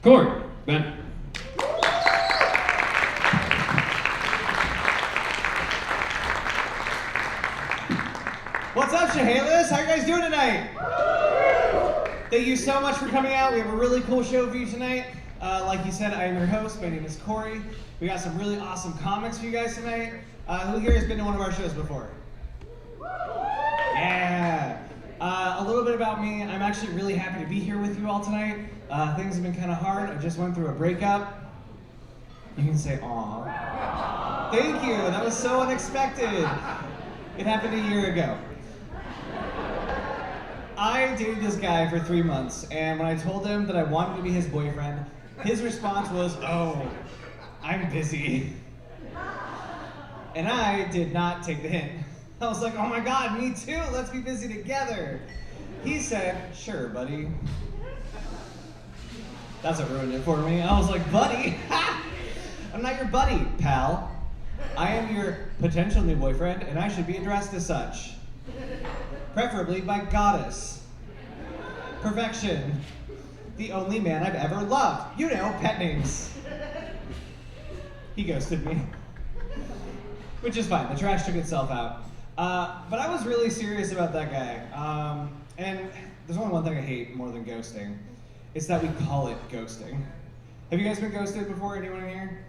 Corey, Bennett. What's up, Chehalis? How are you guys doing tonight? Thank you so much for coming out. We have a really cool show for you tonight. Like you said, I am your host. My name is Corey. We got some really awesome comics for you guys tonight. Who here has been to one of our shows before? Yeah. A little bit about me. I'm actually really happy to be here with you all tonight. Things have been kind of hard. I just went through a breakup. You can say, aw. Thank you. That was so unexpected. It happened a year ago. I dated this guy for 3 months, and when I told him that I wanted to be his boyfriend, his response was, oh, I'm busy. And I did not take the hint. I was like, oh my God, me too, let's be busy together. He said, sure, buddy. That's what ruined it for me. I was like, buddy? I'm not your buddy, pal. I am your potential new boyfriend, and I should be addressed as such. Preferably by goddess. Perfection. The only man I've ever loved. You know, pet names. He ghosted me. Which is fine, the trash took itself out. But I was really serious about that guy. And there's only one thing I hate more than ghosting. It's that we call it ghosting. Have you guys been ghosted before, anyone in here?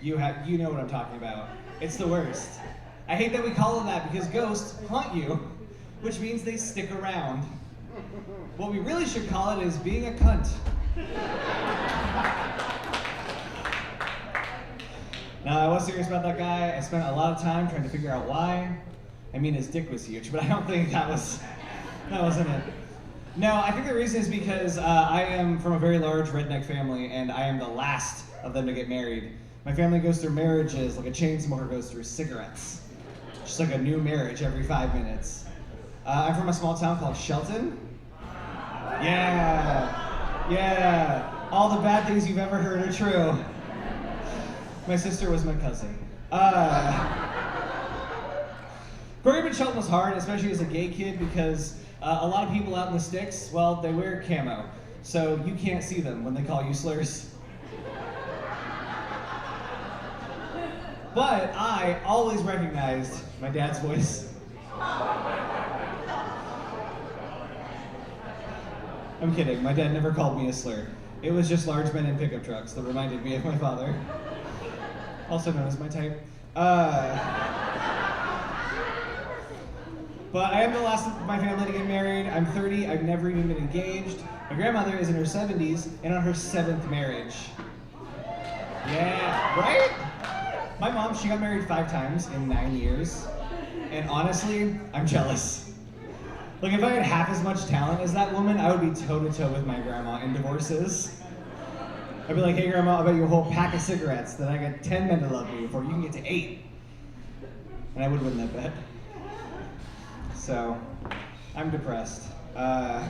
You know what I'm talking about. It's the worst. I hate that we call it that because ghosts haunt you, which means they stick around. What we really should call it is being a cunt. No, I was serious about that guy. I spent a lot of time trying to figure out why. I mean, his dick was huge, but I don't think that wasn't it. No, I think the reason is because I am from a very large redneck family, and I am the last of them to get married. My family goes through marriages like a chain smoker goes through cigarettes. Just like a new marriage every 5 minutes. I'm from a small town called Shelton. Yeah. All the bad things you've ever heard are true. My sister was my cousin. Growing up in Shelton was hard, especially as a gay kid, because a lot of people out in the sticks, well, they wear camo, so you can't see them when they call you slurs. But I always recognized my dad's voice. I'm kidding, my dad never called me a slur. It was just large men in pickup trucks that reminded me of my father. Also known as my type. But I am the last of my family to get married. I'm 30, I've never even been engaged. My grandmother is in her 70s and on her 7th marriage. Yeah, right? My mom, she got married 5 times in 9 years. And honestly, I'm jealous. Like if I had half as much talent as that woman, I would be toe to toe with my grandma in divorces. I'd be like, hey grandma, I'll bet you a whole pack of cigarettes that I got 10 men to love me before you can get to 8. And I would win that bet. So, I'm depressed. Not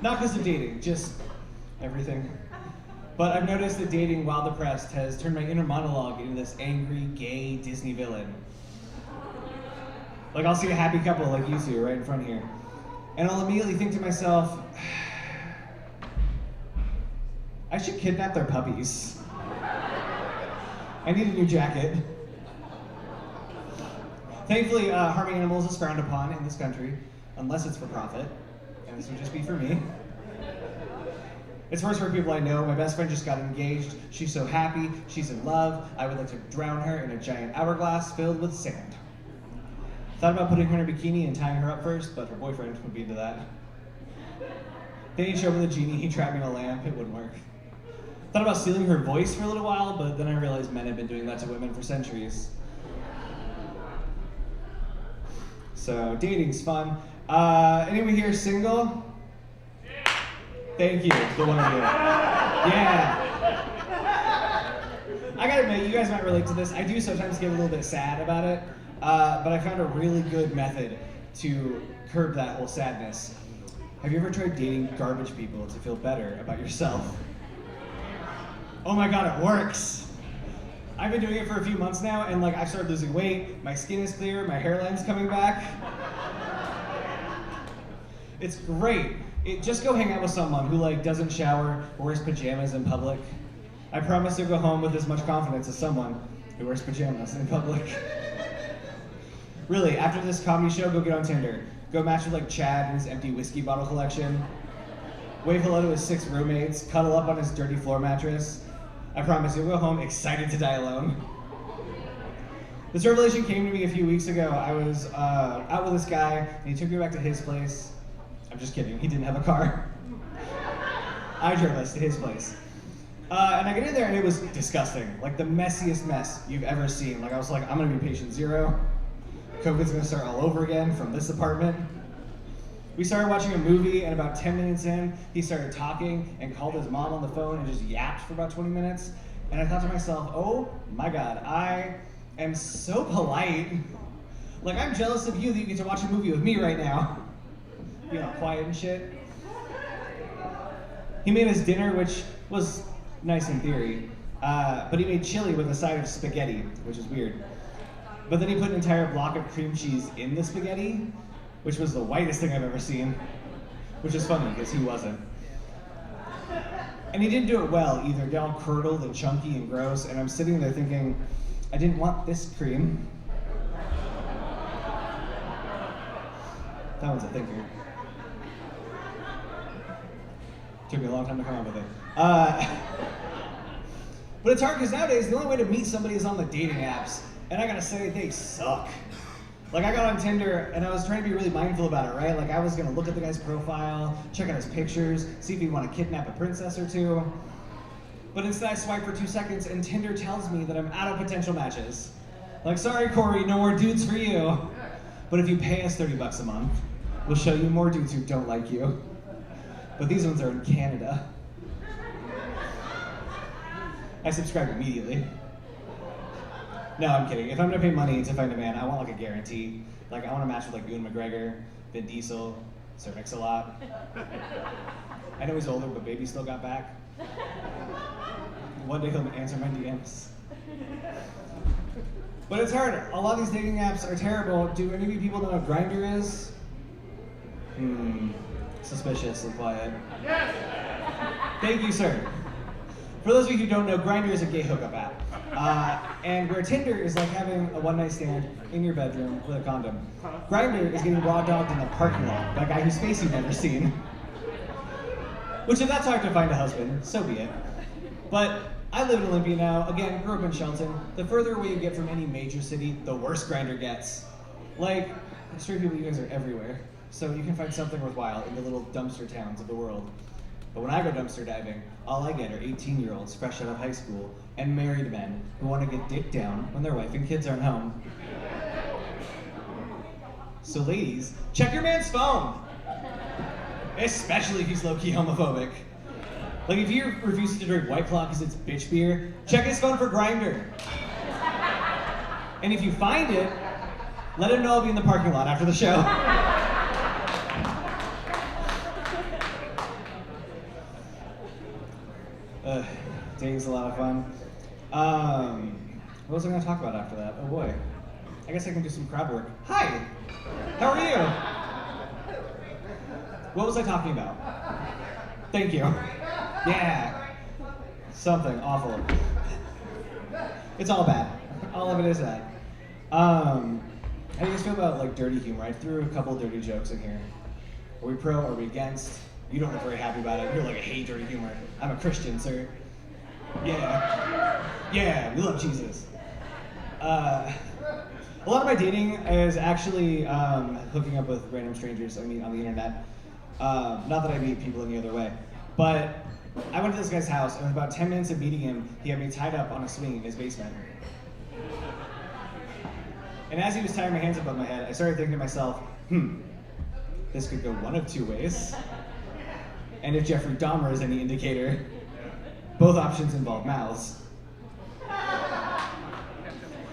because of dating, just everything. But I've noticed that dating while depressed has turned my inner monologue into this angry, gay Disney villain. Like I'll see a happy couple like you two right in front here. And I'll immediately think to myself, I should kidnap their puppies. I need a new jacket. Thankfully, harming animals is frowned upon in this country, unless it's for profit, and this would just be for me. It's first for people I know. My best friend just got engaged. She's so happy. She's in love. I would like to drown her in a giant hourglass filled with sand. Thought about putting her in a bikini and tying her up first, but her boyfriend would be into that. Then he'd show me the genie. He'd trap me in a lamp. It wouldn't work. Thought about stealing her voice for a little while, but then I realized men have been doing that to women for centuries. So dating's fun. Anyone here single? Thank you, the one of you. Yeah. I gotta admit, you guys might relate to this. I do sometimes get a little bit sad about it, but I found a really good method to curb that whole sadness. Have you ever tried dating garbage people to feel better about yourself? Oh my God, it works. I've been doing it for a few months now, and like I've started losing weight, my skin is clear, my hairline's coming back. It's great. Just go hang out with someone who like doesn't shower or wears pajamas in public. I promise you'll go home with as much confidence as someone who wears pajamas in public. Really, after this comedy show, go get on Tinder. Go match with like Chad and his empty whiskey bottle collection. Wave hello to his 6 roommates. Cuddle up on his dirty floor mattress. I promise you'll go home excited to die alone. This revelation came to me a few weeks ago. I was out with this guy, and he took me back to his place. I'm just kidding, he didn't have a car. I drove us to his place. And I get in there, and it was disgusting. Like the messiest mess you've ever seen. Like I was like, I'm gonna be patient 0. COVID's gonna start all over again from this apartment. We started watching a movie, and about 10 minutes in, he started talking and called his mom on the phone and just yapped for about 20 minutes. And I thought to myself, oh my God, I am so polite. Like, I'm jealous of you that you get to watch a movie with me right now. You know, quiet and shit. He made us dinner, which was nice in theory, but he made chili with a side of spaghetti, which is weird. But then he put an entire block of cream cheese in the spaghetti, which was the whitest thing I've ever seen, which is funny because he wasn't. And he didn't do it well either. They're all curdled and chunky and gross, and I'm sitting there thinking, I didn't want this cream. That one's a thinker. Took me a long time to come up with it. But it's hard because nowadays the only way to meet somebody is on the dating apps, and I gotta say, they suck. Like, I got on Tinder, and I was trying to be really mindful about it, right? Like, I was gonna look at the guy's profile, check out his pictures, see if he'd want to kidnap a princess or two. But instead, I swipe for 2 seconds, and Tinder tells me that I'm out of potential matches. Like, sorry, Corey, no more dudes for you. But if you pay us $30 a month, we'll show you more dudes who don't like you. But these ones are in Canada. I subscribed immediately. No, I'm kidding. If I'm gonna pay money to find a man, I want like a guarantee. Like, I want to match with like Ewan McGregor, Vin Diesel, Sir Mix-a-Lot. I know he's older, but baby still got back. One day he'll answer my DMs. But it's hard. A lot of these dating apps are terrible. Do any of you people know what Grindr is? Suspicious and quiet. Yes! Thank you, sir. For those of you who don't know, Grindr is a gay hookup app. And where Tinder is like having a one-night stand in your bedroom with a condom, Grindr is getting raw dogged in the parking lot by a guy whose face you've never seen. Which, if that's hard to find a husband, so be it. But I live in Olympia now. Again, grew up in Shelton. The further away you get from any major city, the worse Grindr gets. Like, straight people, you guys are everywhere. So you can find something worthwhile in the little dumpster towns of the world. But when I go dumpster diving, all I get are 18-year-olds fresh out of high school and married men who want to get dick down when their wife and kids aren't home. So ladies, check your man's phone. Especially if he's low-key homophobic. Like, if he refuses to drink White Claw because it's bitch beer, check his phone for Grindr. And if you find it, let him know I'll be in the parking lot after the show. Dating's a lot of fun. What was I going to talk about after that? Oh boy. I guess I can do some crowd work. Hi! How are you? What was I talking about? Thank you. Yeah. Something awful. It's all bad. All of it is that. How do you guys feel about like dirty humor? I threw a couple dirty jokes in here. Are we pro? Are we against? You don't look very happy about it. You're like, I hate dirty humor. I'm a Christian, sir. Yeah. Yeah, we love Jesus. A lot of my dating is actually hooking up with random strangers I meet on the internet. Not that I meet people any other way. But I went to this guy's house, and in about 10 minutes of meeting him, he had me tied up on a swing in his basement. And as he was tying my hands above my head, I started thinking to myself, this could go one of two ways. And if Jeffrey Dahmer is any indicator, both options involve mouths.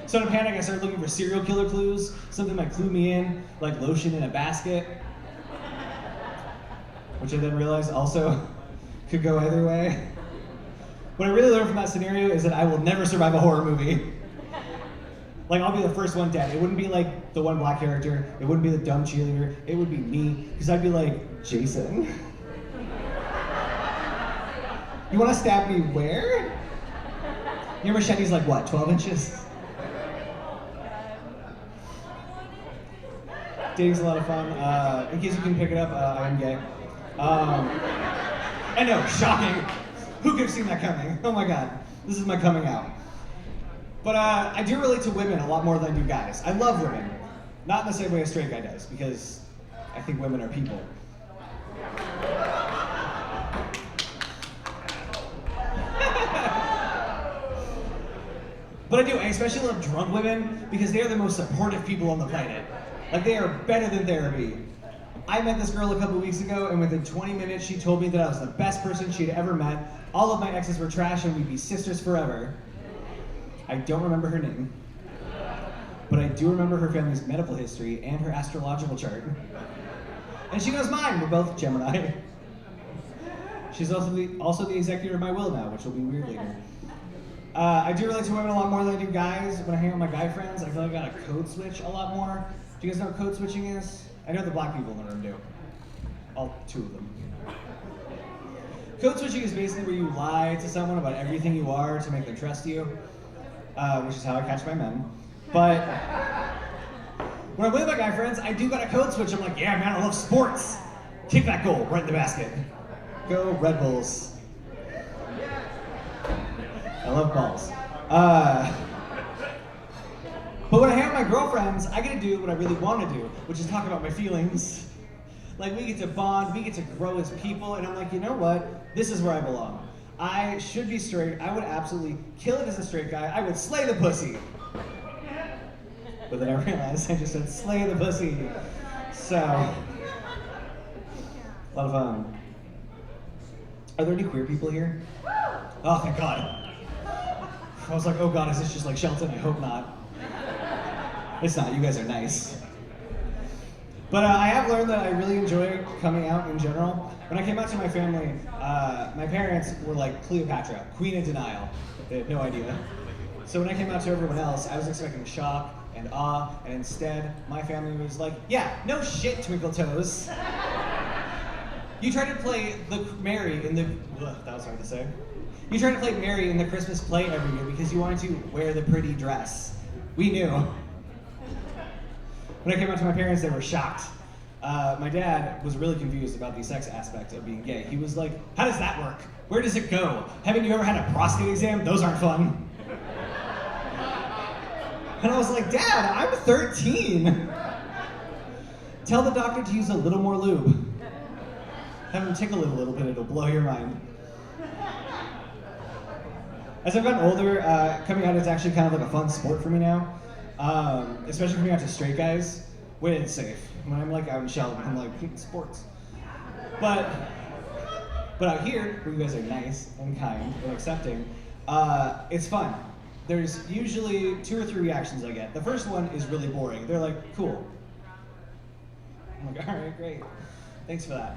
So in a panic, I started looking for serial killer clues, something that clue me in, like lotion in a basket, which I then realized also could go either way. What I really learned from that scenario is that I will never survive a horror movie. Like, I'll be the first one dead. It wouldn't be like the one black character, it wouldn't be the dumb cheerleader, it would be me, because I'd be like, Jason, You want to stab me where? Your machete's like what, 12 inches? Dating's a lot of fun. In case you can pick it up, I am gay. I know, shocking. Who could have seen that coming? Oh my god, this is my coming out. But I do relate to women a lot more than I do guys. I love women. Not in the same way a straight guy does, because I think women are people. But I do, I especially love drunk women because they are the most supportive people on the planet. Like, they are better than therapy. I met this girl a couple weeks ago, and within 20 minutes, she told me that I was the best person she'd ever met. All of my exes were trash, and we'd be sisters forever. I don't remember her name, but I do remember her family's medical history and her astrological chart. And she knows mine, we're both Gemini. She's also the executor of my will now, which will be weird later. I do relate to women a lot more than I do guys. When I hang out with my guy friends, I feel like I got a code switch a lot more. Do you guys know what code switching is? I know the black people in the room do. All two of them. Code switching is basically where you lie to someone about everything you are to make them trust you, which is how I catch my men. But when I'm with my guy friends, I do got a code switch. I'm like, yeah, man, I love sports. Kick that goal right in the basket. Go Red Bulls. I love balls. But when I hang out with my girlfriends, I get to do what I really want to do, which is talk about my feelings. Like, we get to bond, we get to grow as people, and I'm like, you know what? This is where I belong. I should be straight. I would absolutely kill it as a straight guy. I would slay the pussy. But then I realized I just said slay the pussy. So, a lot of fun. Are there any queer people here? Oh, thank God. I was like, oh God, is this just like Shelton? I hope not. It's not, you guys are nice. But I have learned that I really enjoy coming out in general. When I came out to my family, my parents were like Cleopatra, queen of denial. They had no idea. So when I came out to everyone else, I was expecting shock and awe, and instead, my family was like, yeah, no shit, Twinkle Toes. You tried to play the Mary in the, that was hard to say. You tried to play Mary in the Christmas play every year because you wanted to wear the pretty dress. We knew. When I came out to my parents, they were shocked. My dad was really confused about the sex aspect of being gay. He was like, how does that work? Where does it go? Haven't you ever had a prostate exam? Those aren't fun. And I was like, Dad, I'm 13. Tell the doctor to use a little more lube. Have him tickle it a little bit, it'll blow your mind. As I've gotten older, coming out is actually kind of like a fun sport for me now. Especially coming out to straight guys, when it's safe. When I'm like out in Sheldon, I'm like, sports. But out here, where you guys are nice and kind and accepting, it's fun. There's usually 2 or 3 reactions I get. The first one is really boring. They're like, cool. I'm like, all right, great. Thanks for that.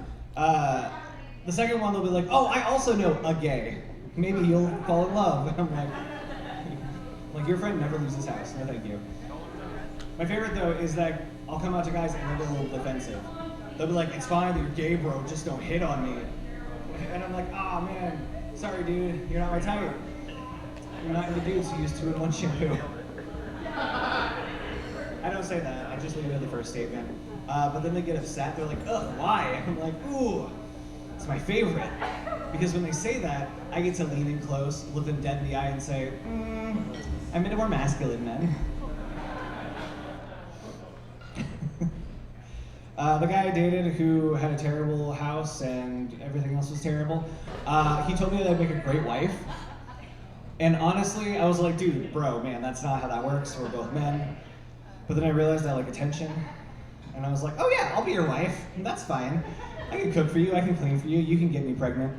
The second one, they'll be like, oh, I also know a gay. Maybe you'll fall in love. And I'm like, your friend never leaves his house. No, thank you. My favorite, though, is that I'll come out to guys and they'll be a little defensive. They'll be like, it's fine that you're gay, bro. Just don't hit on me. And I'm like, oh, man. Sorry, dude. You're not my type. You're not into dudes who use 2-in-1 shampoo. I don't say that. I just leave it at the first statement. But then they get upset. They're like, ugh, why? I'm like, ooh, it's my favorite. Because when they say that, I get to lean in close, look them dead in the eye, and say, I'm into more masculine men. The guy I dated who had a terrible house and everything else was terrible, he told me that I'd make a great wife. And honestly, I was like, dude, bro, man, that's not how that works. We're both men. But then I realized I like attention. And I was like, oh yeah, I'll be your wife. That's fine. I can cook for you, I can clean for you, you can get me pregnant.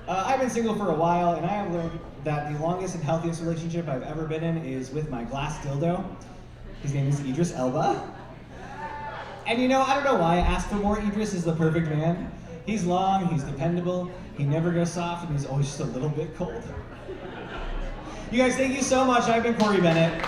I've been single for a while, and I have learned that the longest and healthiest relationship I've ever been in is with my glass dildo. His name is Idris Elba. And you know, I don't know why I asked for more. Idris is the perfect man. He's long, he's dependable, he never goes soft, and he's always just a little bit cold. You guys, thank you so much. I've been Corey Bennett.